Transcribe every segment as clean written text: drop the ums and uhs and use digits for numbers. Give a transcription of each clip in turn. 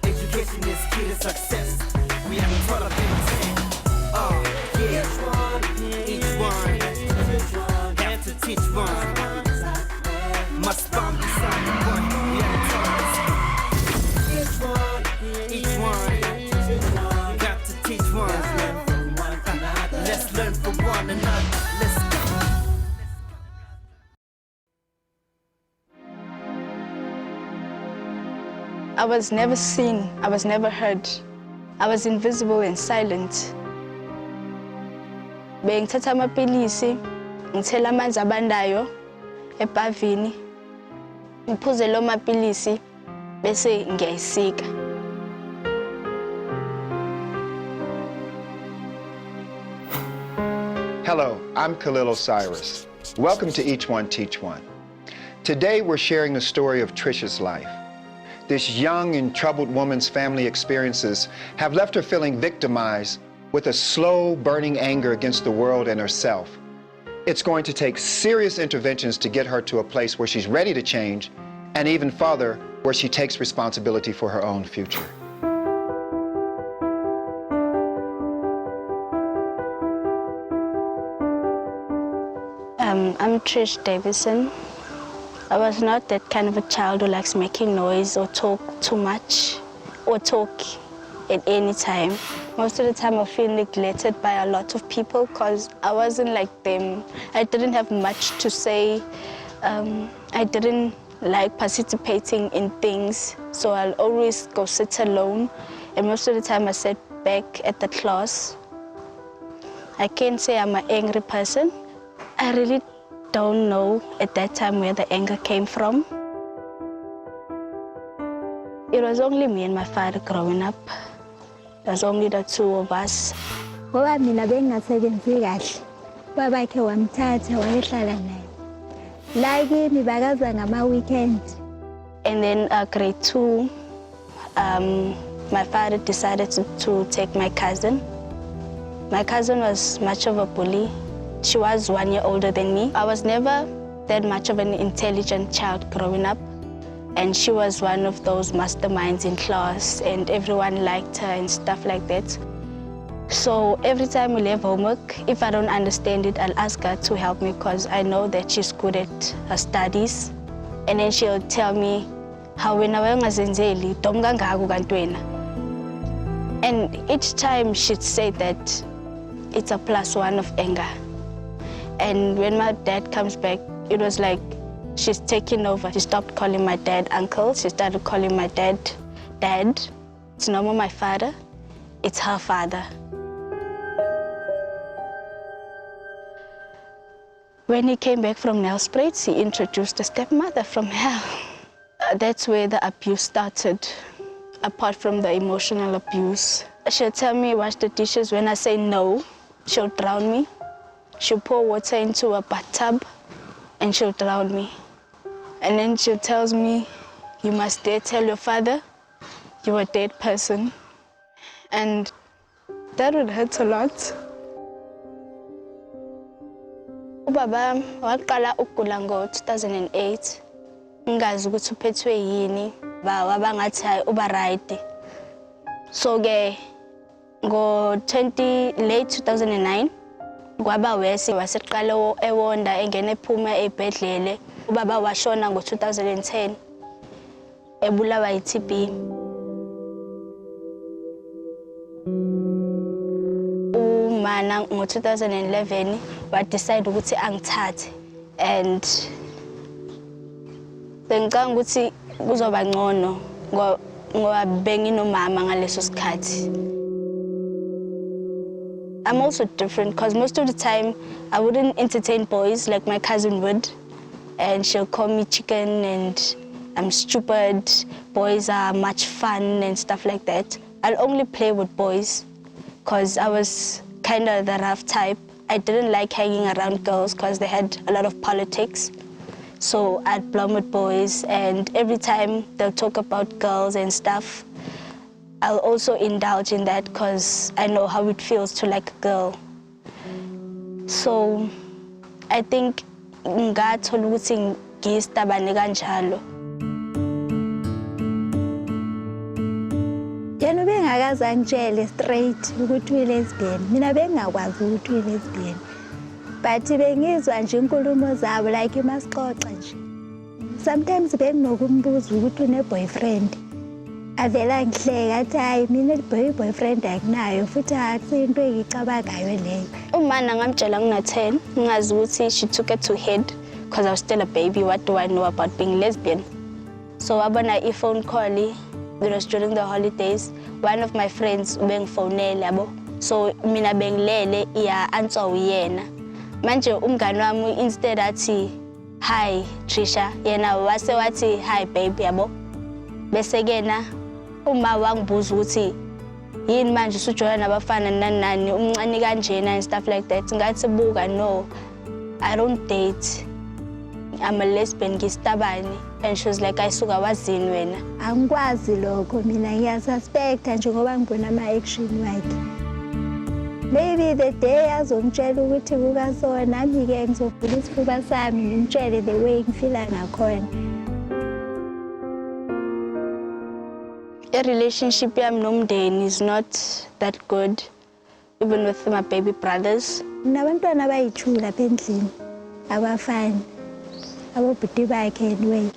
Education is key to success. We haven't taught up anything. Each one have to teach one. Must bomb beside the one. We haven't taught us. Each one got to teach one. Let's learn from one another. Let's go. I was never seen, I was never heard. I was invisible and silent. Bengithatha amapilisi, ngithela amanzi abandayo ebhavini. Ngiphuze lo mapilisi bese ngiyayisika. Hello, I'm Khalil Osiris. Welcome to Each One Teach One. Today we're sharing the story of Trisha's life. This young and troubled woman's family experiences have left her feeling victimized with a slow burning anger against the world and herself. It's going to take serious interventions to get her to a place where she's ready to change, and even further, where she takes responsibility for her own future. I'm Trish Davison. I was not that kind of a child who likes making noise or talk too much or talk at any time. Most of the time I feel neglected by a lot of people because I wasn't like them. I didn't have much to say. I didn't like participating in things, so I'll always go sit alone. And most of the time I sat back at the class. I can't say I'm an angry person. I really don't know at that time where the anger came from. It was only me and my father growing up. It was only the two of us. Ngoba mina bengingasebenzi kahle. Baba ke wamthatha wayehlala naye. La kimi bakaza ngama weekend. And then grade 2, my father decided to take my cousin. My cousin was much of a bully. She was 1 year older than me. I was never that much of an intelligent child growing up. And she was one of those masterminds in class, and everyone liked her and stuff like that. So every time we leave homework, if I don't understand it, I'll ask her to help me because I know that she's good at her studies. And then she'll tell me, how wena wayengazenzeli, dom kangaka kanti wena. And each time she'd say that it's a +1 of anger. And when my dad comes back, it was like she's taking over. She stopped calling my dad uncle. She started calling my dad dad. It's no more my father, it's her father. When he came back from Nelspruit, he introduced a stepmother from hell. That's where the abuse started, apart from the emotional abuse. She'll tell me wash the dishes. When I say no, she'll drown me. She'll pour water into a bathtub and she'll drown me. And then she tells me, you must dare tell your father you're a dead person. And that would hurt a lot. Ubaba waqala ukugula ngo-2008. Ngazi ukuthi uphethwe yini, wabangathi hayi uba right. So ke late 2009 kwaba wese waseqala ewonda engene ephuma ebhedlele. Ubaba washona ngo-2010 ebulawa yi-TB. Umana ngo-2011 decide ukuthi angithathe, and bengicanga ukuthi kuzoba ngcono ngoba benginomama ngaleso sikhathi. I'm also different because most of the time I wouldn't entertain boys like my cousin would, and she'll call me chicken and I'm stupid, boys are much fun and stuff like that. I'll only play with boys because I was kind of the rough type. I didn't like hanging around girls because they had a lot of politics. So I'd blum with boys, and every time they'll talk about girls and stuff, I'll also indulge in that because I know how it feels to like a girl. So I think ngathola ukuthi ngiyistabane kanjalo. akaze angitshele straight ukuthi uyi-lesbian. Mina bengingakwazi ukuthi uyi-lesbian. But bengizwa nje inkulumo zabo like masixoxa nje. Sometimes benginokumbuza ukuthi une-boyfriend. Avela ngihleka athi hayi mina boyfriend akunayo futhi akusinto engicabagayo leyo. Umama ngamtshela ngina-10 ngazi ukuthi she took it to head because I was still a baby. What do I know about being lesbian? So wabona i-phone call, it was during the holidays. One of my friends ubengifonele yabo. So mina bengilele iya answer uyena. Manje umngani wami instead athi hi Trisha yena wase wathi hi baby yabo. Bese kena uma wangibuza ukuthi yini manje usujoyina nabafana nani umncane kanjena and stuff like that. Ngathi buka no, I don't date. I'm a lesbian ngistabani. And she was like ayisuka wazini wena. Angikwazi lokho mina ngiyasuspecta nje ngoba ngibona ama-action wakhe. Maybe the day azongitshela ukuthi kukasona nami-ke ngizovula isifuba sami ngimtshele the way ngifila ngakhona. A relationship yami nomndeni is not that good, even with my baby brothers. Nabantwana abayi-2 lapha endlini abafani abobhuti bakhe anyway.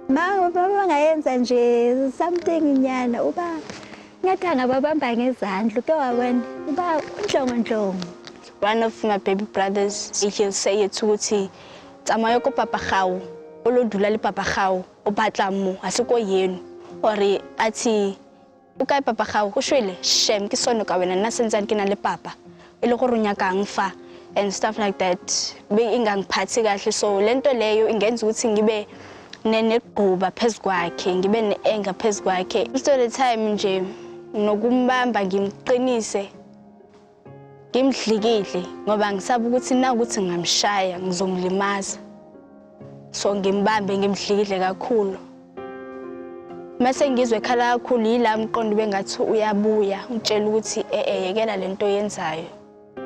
Bangayenza nje something nyana uba ngathanga babamba ngezandla uke wabona uba unhlongonhlongo. One of my baby brothers, he'll say it ukuthi tsamayo ko papa gago o lo dula le papa gago o batla mo a se ko yeno ore athi o kae papa gago o shwele shem ke sono ka wena nna sentsane ke na le papa e le go runya kang fa and stuff like that. Be ingangiphathi kahle so lento leyo ingenza ukuthi ngibe nenegquba phezukwakhe ngibe ne-anger phezukwakhe. Most of the time nje nokumbamba ngimqinise ngimdlikidle ngoba ngisaba ukuthi na ukuthi ngamshaya ngizomlimaza. So ngimbambe ngimdlikidle kakhulu. Mase ngizwe ekhala kakhulu yila mqondo bengathi uyabuya ngitshela ukuthi yekela lento yenzayo.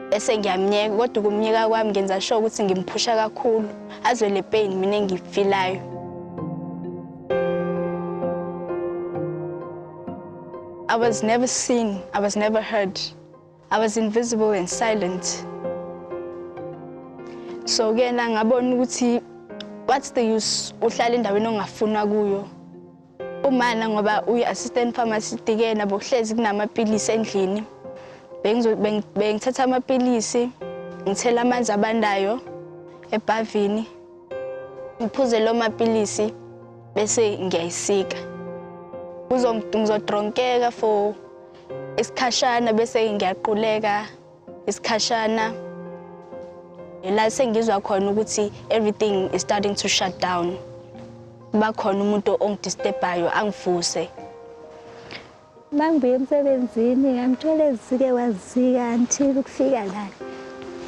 Bese ngiyamnyeka kodwa kumnyeka kwami ngenza sure ukuthi ngimphusha kakhulu azwe le pain mina engifilayo. I was never seen, I was never heard. I was invisible and silent. So again ngabona ukuthi what's the use uhlala endaweni ongafuna kuyo. Umana ngoba uyi-assistant pharmacist ke nabo hlezi kunamapilisi endlini. Bengithatha amapilisi ngithela amanzi abandayo ebhavini. Ngiphuze lo mapilisi bese ngiyayisika. Ngizodronkeka for isikhashana bese ngiyaquleka isikhashana. La sengizwa khona ukuthi everything is starting to shut down. Bakhona umuntu ongidisturbayo angivuse. Mangibuye emsebenzini ngamthola ezisike wazika until ukufika la.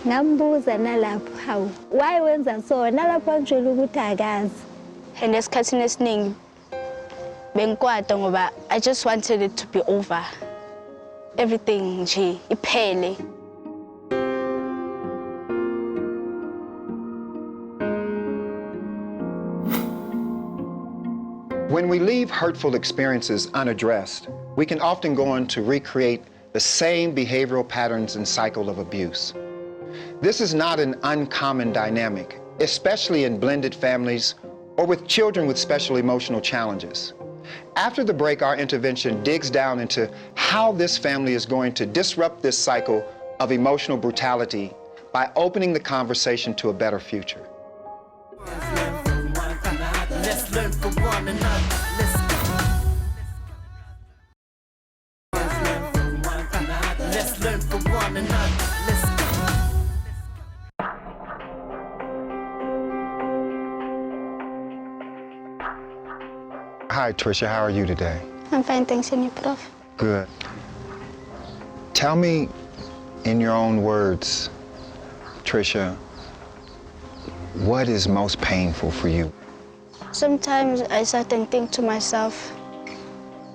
Ngambuza nalapho hawu why wenza so nalapho angitshela ukuthi akazi. And esikhathini esiningi bengikwada ngoba I just wanted it to be over. Everything nje iphele. When we leave hurtful experiences unaddressed, we can often go on to recreate the same behavioral patterns and cycle of abuse. This is not an uncommon dynamic, especially in blended families or with children with special emotional challenges. After the break, our intervention digs down into how this family is going to disrupt this cycle of emotional brutality by opening the conversation to a better future. Let's learn from one another. Let's learn from one another. Let's Hi, Trisha, how are you today? I'm fine, thanks, and you, Prof. Good. Tell me in your own words, Trisha, what is most painful for you? Sometimes I sit and think to myself,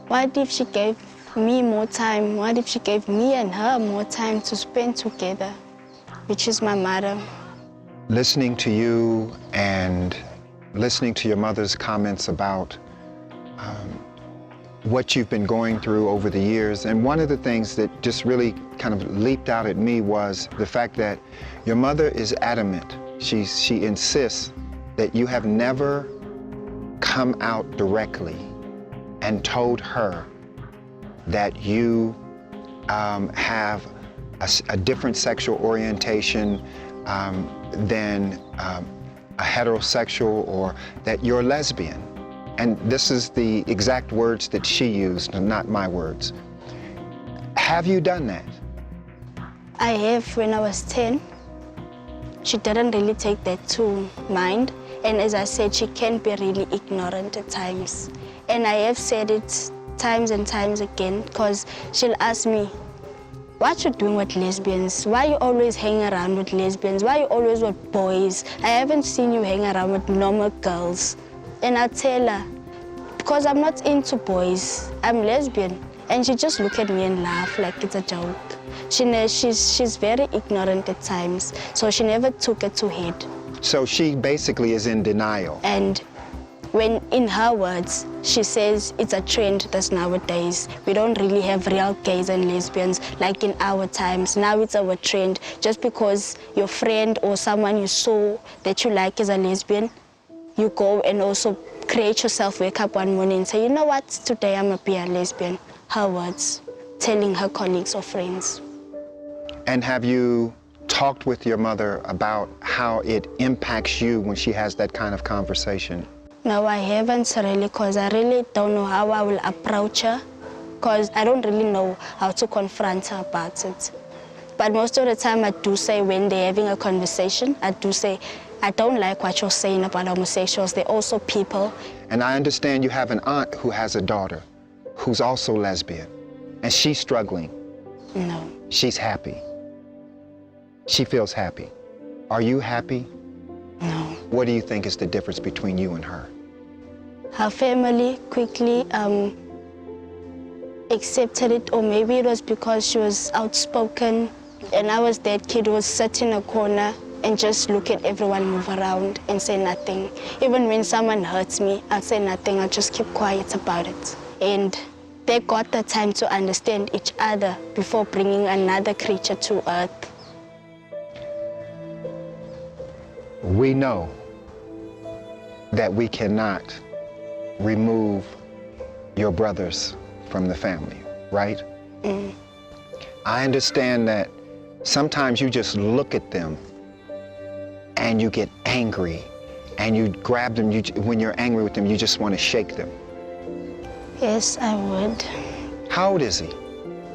what if she gave me more time? What if she gave me and her more time to spend together, which is my mother? Listening to you and listening to your mother's comments about what you've been going through over the years. And one of the things that just really kind of leaped out at me was the fact that your mother is adamant. She insists that you have never come out directly and told her that you have a different sexual orientation than a heterosexual, or that you're lesbian. And this is the exact words that she used, not my words. Have you done that? I have when I was 10. She didn't really take that to mind. And as I said, she can be really ignorant at times. And I have said it times and times again, because she'll ask me, what you doing with lesbians? Why you always hang around with lesbians? Why you always with boys? I haven't seen you hang around with normal girls. And I tell her, because I'm not into boys, I'm lesbian. And she just look at me and laugh like it's a joke. She's very ignorant at times, so she never took it to head. So she basically is in denial. And when, in her words, she says it's a trend that's nowadays. We don't really have real gays and lesbians like in our times. Now it's our trend. Just because your friend or someone you saw that you like is a lesbian, you go and also create yourself, wake up one morning and say, you know what, today I'm gonna be a lesbian. Her words, telling her colleagues or friends. And have you talked with your mother about how it impacts you when she has that kind of conversation? No, I haven't really, because I really don't know how I will approach her, because I don't really know how to confront her about it. But most of the time I do say, when they're having a conversation, I do say, I don't like what you're saying about homosexuals. They're also people. And I understand you have an aunt who has a daughter who's also lesbian, and she's struggling. No. She's happy. She feels happy. Are you happy? No. What do you think is the difference between you and her? Her family quickly accepted it, or maybe it was because she was outspoken, and I was that kid who was sat in a corner and just look at everyone move around and say nothing. Even when someone hurts me, I'll say nothing, I'll just keep quiet about it. And they got the time to understand each other before bringing another creature to earth. We know that we cannot remove your brothers from the family, right? Mm. I understand that sometimes you just look at them and you get angry, and you grab them, when you're angry with them, you just want to shake them. Yes, I would. How old is he?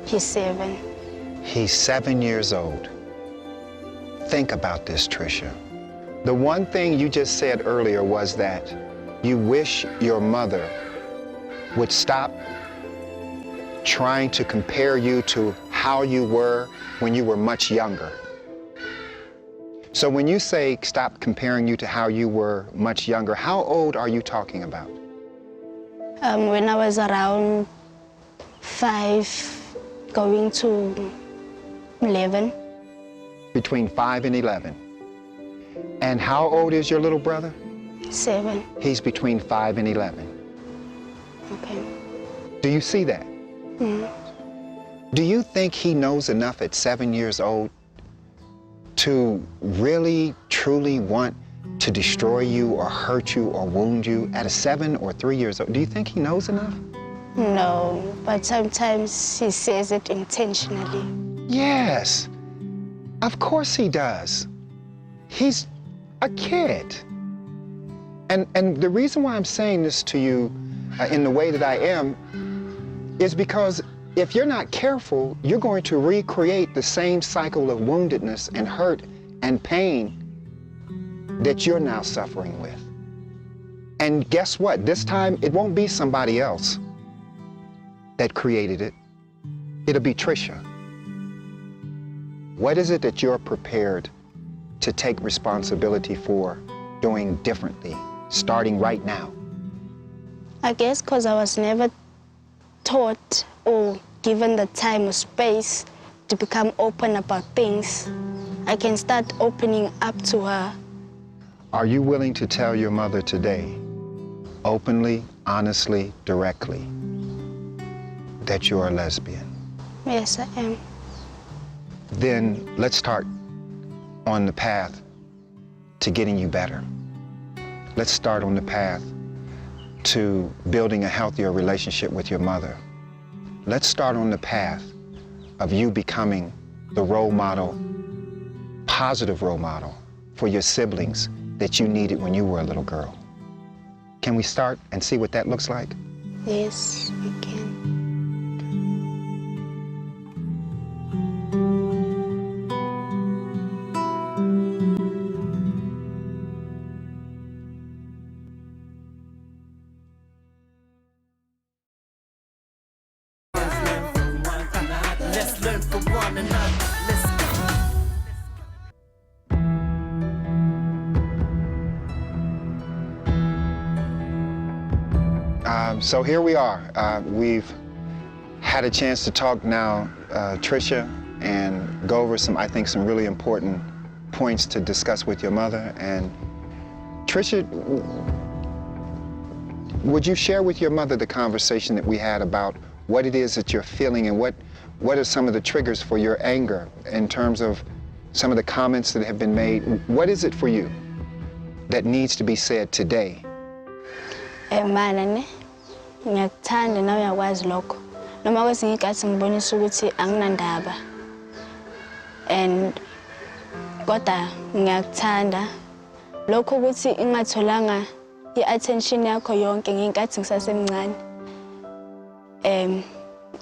He's 7. He's 7 years old. Think about this, Trisha. The one thing you just said earlier was that you wish your mother would stop trying to compare you to how you were when you were much younger. So when you say stop comparing you to how you were much younger, how old are you talking about? When I was around 5, going to 11. Between 5 and 11. And how old is your little brother? 7. He's between 5 and 11. Okay. Do you see that? Mm. Do you think he knows enough at 7 years old to really, truly want to destroy you or hurt you or wound you at a 7 or 3 years old? Do you think he knows enough? No, but sometimes he says it intentionally. Yes, of course he does. He's a kid. And the reason why I'm saying this to you in the way that I am is because if you're not careful, you're going to recreate the same cycle of woundedness and hurt and pain that you're now suffering with. And guess what? This time, it won't be somebody else that created it. It'll be Trisha. What is it that you're prepared to take responsibility for doing differently, starting right now? I guess because I was never taught or given the time or space to become open about things, I can start opening up to her. Are you willing to tell your mother today, openly, honestly, directly, that you're a lesbian? Yes, I am. Then let's start on the path to getting you better. Let's start on the path to building a healthier relationship with your mother. Let's start on the path of you becoming the role model, positive role model for your siblings that you needed when you were a little girl. Can we start and see what that looks like? Yes, we can. Let's learn from one another. Let's go. So here we are. We've had a chance to talk now, Trisha, and go over I think, some really important points to discuss with your mother. And Trisha, would you share with your mother the conversation that we had about what it is that you're feeling and what are some of the triggers for your anger in terms of some of the comments that have been made? What is it for you that needs to be said today? Mana ngiyakuthanda nawe uyakwazi lokho noma kwesinye isikhathi ngibonisa ukuthi anginandaba and kodwa ngiyakuthanda lokho ukuthi ingatholanga i-attention yakho yonke ngenkathi ngisasemncane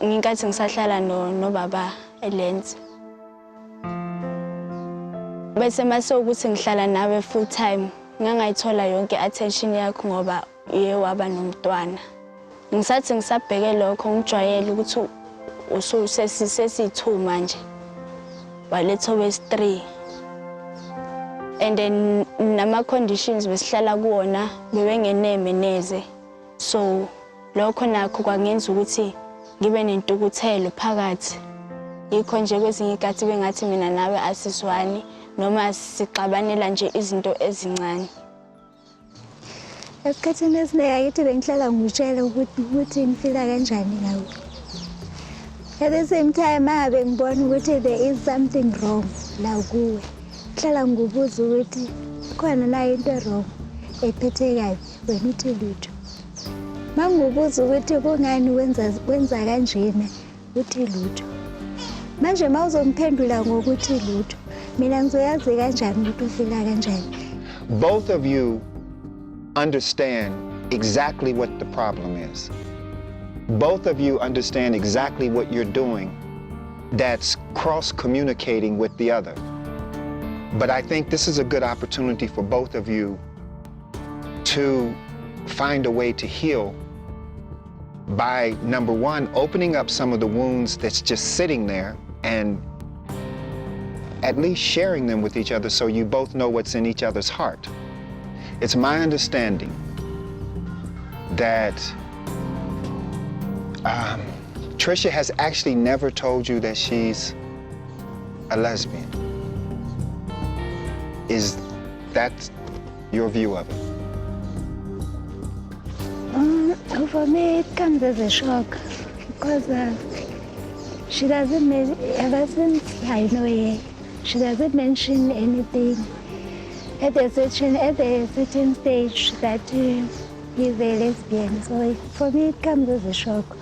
ngenkathi ngisahlala nobaba eLens bese mase ukuthi ngihlala nawe full time ngangayithola yonke i-attention yakho ngoba uye waba nomntwana ngisathi ngisabheke lokho ngijwayele ukuthi usesithu manje waletho wesi3 and then nama conditions besihlala kuona bebengeneme neze so lokho nakho kwangenza ukuthi ngibe nentukuthelo phakathi yikho nje kwezinye isikhathi bengathi mina nawe asizwani noma sixabanela nje izinto ezincane. Esikhathini esiningi akithi bengihlala ngitshela ukuthi ngifila kanjani ngawe. At the same time abe ngibona ukuthi there is something wrong la kuwe. Ngihlala ngibuza ukuthi khona la into wrong ephethe kabi wena uthi lutho. Mangibuza ukuthi kungani wenza kanjena uthi lutho. Manje mawuzomphendula ngokuthi lutho mina ngizoyazi kanjani ukuthi ufila kanjani. Both of you understand exactly what the problem is. Both of you understand exactly what you're doing that's cross-communicating with the other. But I think this is a good opportunity for both of you to find a way to heal by, number one, opening up some of the wounds that's just sitting there and at least sharing them with each other so you both know what's in each other's heart. It's my understanding that Trisha has actually never told you that she's a lesbian. Is that your view of it? For me, it comes as a shock because she doesn't ever since I know her, she doesn't mention anything at a certain stage that he's a lesbian. So for me, it comes as a shock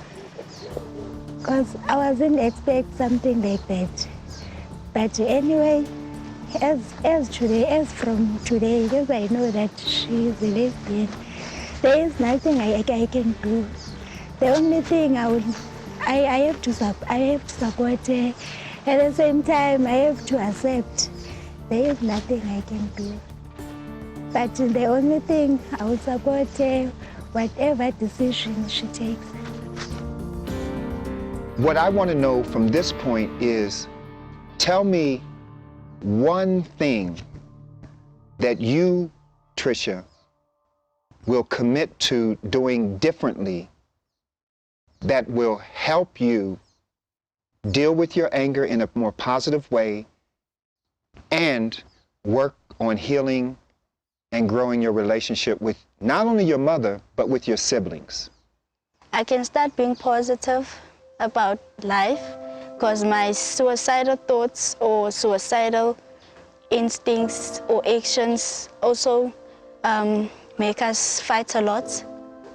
because I wasn't expecting something like that. But anyway, as from today, because I know that she's a lesbian, there is nothing I can do. The only thing I have to support her. At the same time, I have to accept. There is nothing I can do. But the only thing I will support her, whatever decision she takes. What I want to know from this point is, tell me one thing that you, Trisha, will commit to doing differently that will help you deal with your anger in a more positive way and work on healing and growing your relationship with not only your mother, but with your siblings. I can start being positive about life, because my suicidal thoughts or suicidal instincts or actions also make us fight a lot.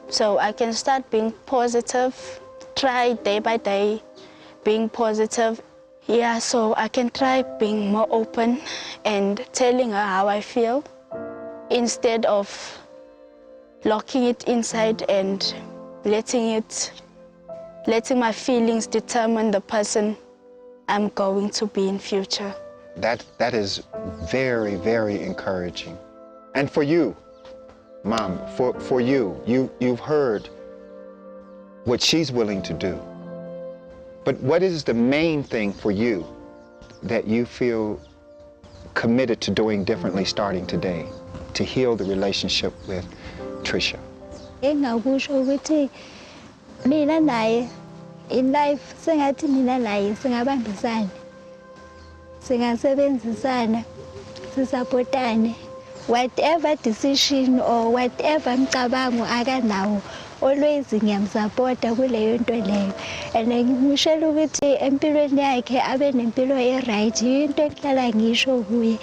So I can start being positive, try day by day being positive. Yeah, so I can try being more open and telling her how I feel instead of locking it inside and letting my feelings determine the person I'm going to be in future. That is very, very encouraging. And for you, Mom, for you've heard what she's willing to do. But what is the main thing for you that you feel committed to doing differently starting today to heal the relationship with Trisha? Engakusho ukuthi mina naye in life sengathi mina naye singabambisana, singasebenzisana, sisapotane. Whatever decision or whatever mcabango akanawo, always ngiyamsupporta kuleyo nto leyo. And ngimushela ukuthi empilweni yakhe abe nempilo e-right, into engihlala ngisho kuye.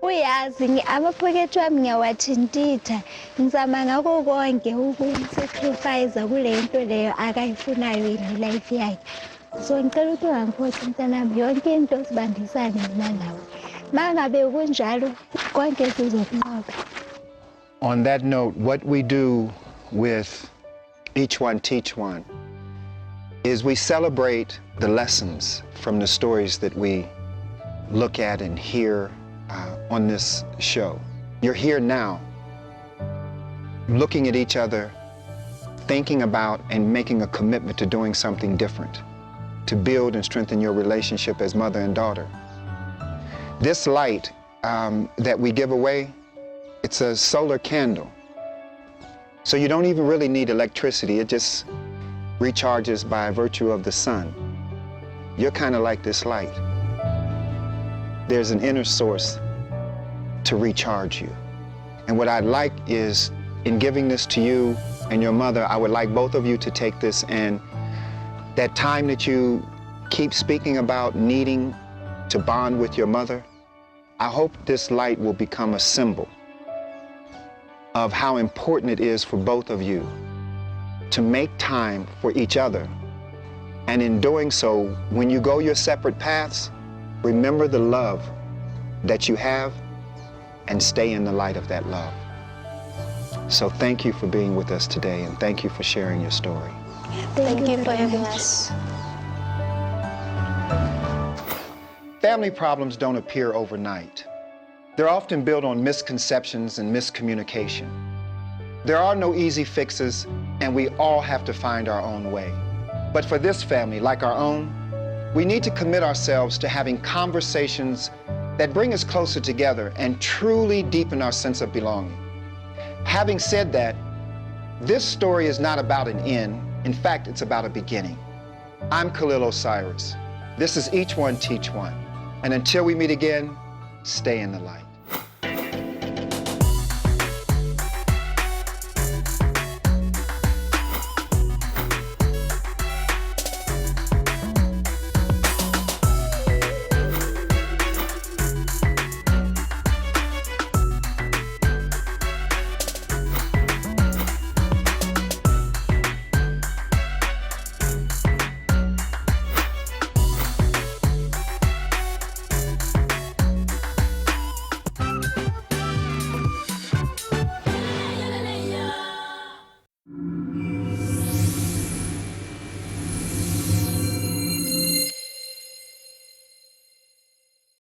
Uyazi amaphakethe wami ngiyawathintitha, ngizama ngako konke ukumsacrifice kuleyo nto leyo akayifunayo in-life yakhe. So ngicela ukuthi ungangiphoxi mntanami, yonke into sibambisane mina nawe. Mangabe kunjalo konke sizokunqoba. On that note, what we do with Each One Teach One is we celebrate the lessons from the stories that we look at and hear on this show. You're here now, looking at each other, thinking about and making a commitment to doing something different, to build and strengthen your relationship as mother and daughter. This light that we give away, it's a solar candle. So you don't even really need electricity. It just recharges by virtue of the sun. You're kind of like this light. There's an inner source to recharge you. And what I'd like is, in giving this to you and your mother, I would like both of you to take this, and that time that you keep speaking about needing to bond with your mother, I hope this light will become a symbol of how important it is for both of you to make time for each other. And in doing so, when you go your separate paths, remember the love that you have and stay in the light of that love. So thank you for being with us today, and thank you for sharing your story. Thank you for having us. Family problems don't appear overnight. They're often built on misconceptions and miscommunication. There are no easy fixes, and we all have to find our own way. But for this family, like our own, we need to commit ourselves to having conversations that bring us closer together and truly deepen our sense of belonging. Having said that, this story is not about an end. In fact, it's about a beginning. I'm Khalil Osiris. This is Each One Teach One. And until we meet again, stay in the light.